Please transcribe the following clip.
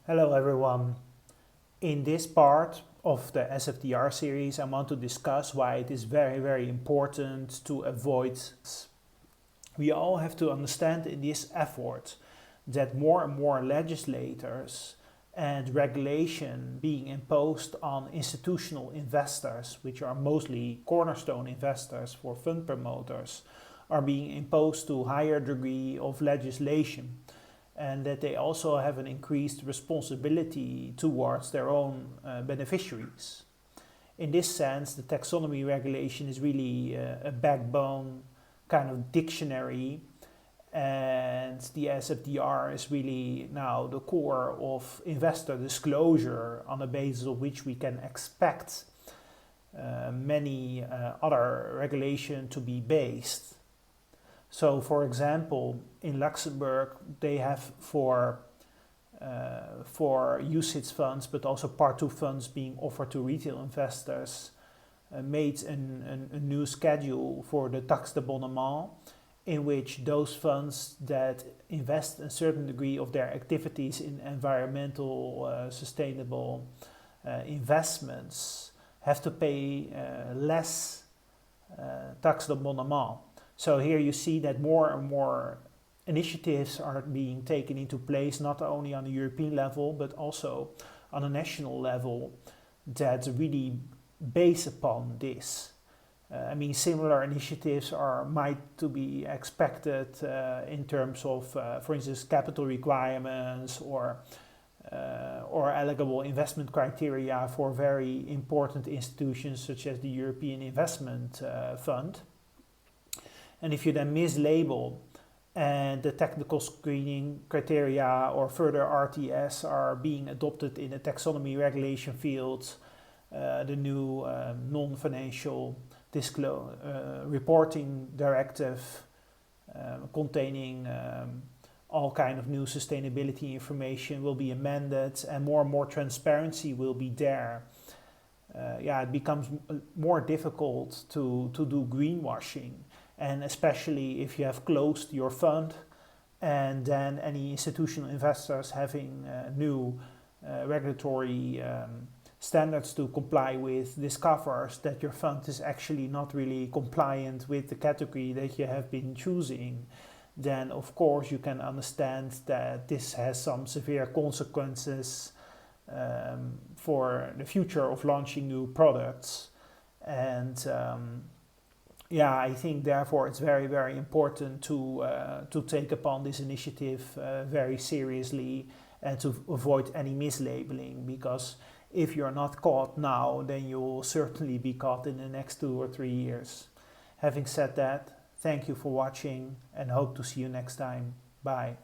Hello everyone. In this part of the SFDR series, I want to discuss why it is very important to avoid. We all have to understand in this effort that more and more legislators and regulation being imposed on institutional investors, which are mostly cornerstone investors for fund promoters, are being imposed to higher degree of legislation, and that they also have an increased responsibility towards their own beneficiaries. In this sense, the taxonomy regulation is really a backbone kind of dictionary, and the SFDR is really now the core of investor disclosure on the basis of which we can expect many other regulation to be based. So, for example, in Luxembourg, they have for UCITS funds, but also Part 2 funds being offered to retail investors, made a new schedule for the taxe d'abonnement, in which those funds that invest a certain degree of their activities in environmental sustainable investments have to pay less taxe d'abonnement. So here you see that more and more initiatives are being taken into place, not only on a European level, but also on a national level, that really base upon this. Similar initiatives might to be expected in terms of, for instance, capital requirements or eligible investment criteria for very important institutions such as the European Investment Fund. And if you then mislabel and the technical screening criteria or further RTS are being adopted in the taxonomy regulation field, the new non-financial reporting directive containing all kind of new sustainability information will be amended, and more transparency will be there. It becomes more difficult to do greenwashing. And especially if you have closed your fund and then any institutional investors having new regulatory standards to comply with discovers that your fund is actually not really compliant with the category that you have been choosing, then of course you can understand that this has some severe consequences for the future of launching new products. And I think therefore it's very important to take upon this initiative very seriously and to avoid any mislabeling, because if you're not caught now, then you will certainly be caught in the next 2 or 3 years. Having said that, thank you for watching and hope to see you next time. Bye.